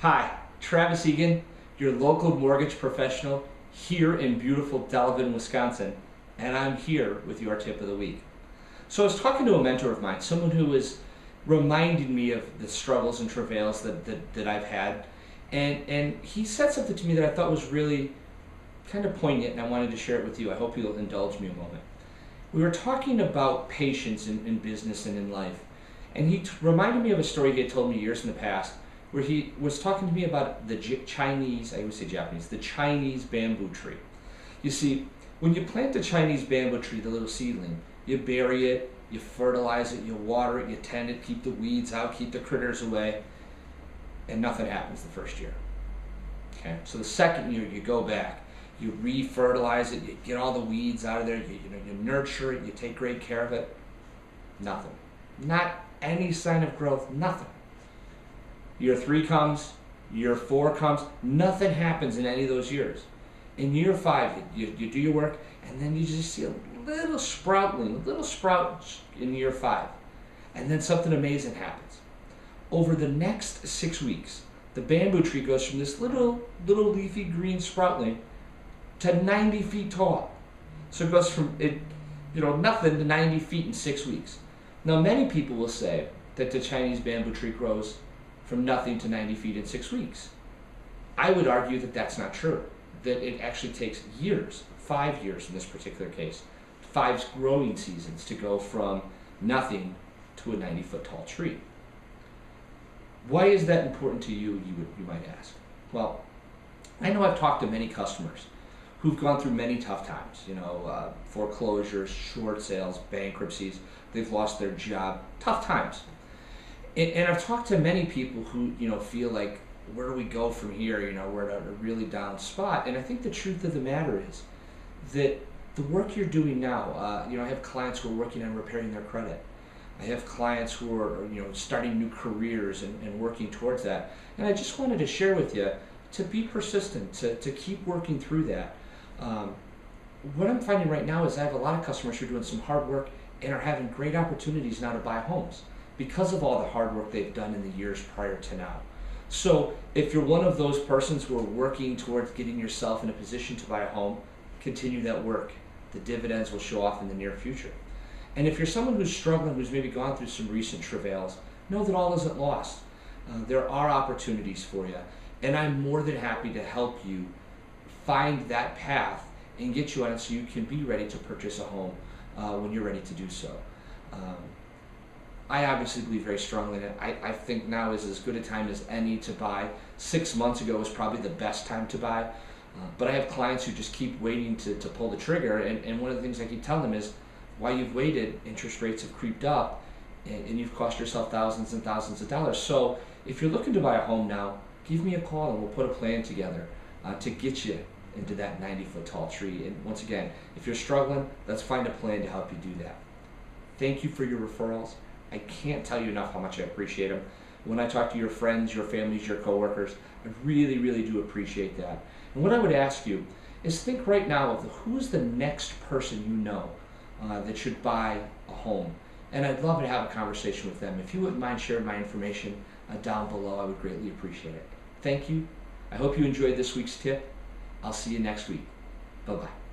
Hi, Travis Egan, your local mortgage professional here in beautiful Delavan, Wisconsin, and I'm here with your tip of the week. So I was talking to a mentor of mine, someone who was reminding me of the struggles and travails that I've had, and he said something to me that I thought was really kind of poignant, and I wanted to share it with you. I hope you'll indulge me a moment. We were talking about patience in business and in life, and he reminded me of a story he had told me years in the past where he was talking to me about the Chinese, I always say Japanese, the Chinese bamboo tree. You see, when you plant the Chinese bamboo tree, the little seedling, you bury it, you fertilize it, you water it, you tend it, keep the weeds out, keep the critters away, and nothing happens the first year. Okay, so the second year you go back, you re-fertilize it, you get all the weeds out of there, you nurture it, you take great care of it, nothing. Not any sign of growth, nothing. Year 3 comes, year 4 comes, nothing happens in any of those years. In year 5, you do your work, and then you just see a little sproutling, a little sprout in year 5. And then something amazing happens. Over the next 6 weeks, the bamboo tree goes from this little leafy green sproutling to 90 feet tall. So it goes from nothing to 90 feet in 6 weeks. Now many people will say that the Chinese bamboo tree grows from nothing to 90 feet in 6 weeks. I would argue that that's not true, that it actually takes years, 5 years in this particular case, 5 growing seasons to go from nothing to a 90-foot tall tree. Why is that important to you, you might ask? Well, I know I've talked to many customers who've gone through many tough times, foreclosures, short sales, bankruptcies, they've lost their job, tough times. And I've talked to many people who, feel like, where do we go from here? We're at a really down spot. And I think the truth of the matter is that the work you're doing now, I have clients who are working on repairing their credit. I have clients who are, starting new careers and working towards that. And I just wanted to share with you to be persistent, to keep working through that. What I'm finding right now is I have a lot of customers who are doing some hard work and are having great opportunities now to buy homes because of all the hard work they've done in the years prior to now. So if you're one of those persons who are working towards getting yourself in a position to buy a home, continue that work. The dividends will show off in the near future. And if you're someone who's struggling, who's maybe gone through some recent travails, know that all isn't lost. There are opportunities for you, and I'm more than happy to help you find that path and get you on it so you can be ready to purchase a home when you're ready to do so. I obviously believe very strongly in it. I think now is as good a time as any to buy. 6 months ago was probably the best time to buy. But I have clients who just keep waiting to pull the trigger. And one of the things I keep telling them is, while you've waited, interest rates have creeped up and you've cost yourself thousands and thousands of dollars. So if you're looking to buy a home now, give me a call and we'll put a plan together to get you into that 90-foot tall tree. And once again, if you're struggling, let's find a plan to help you do that. Thank you for your referrals. I can't tell you enough how much I appreciate them. When I talk to your friends, your families, your coworkers, I really, really do appreciate that. And what I would ask you is think right now of who's the next person you know that should buy a home. And I'd love to have a conversation with them. If you wouldn't mind sharing my information down below, I would greatly appreciate it. Thank you. I hope you enjoyed this week's tip. I'll see you next week. Bye-bye.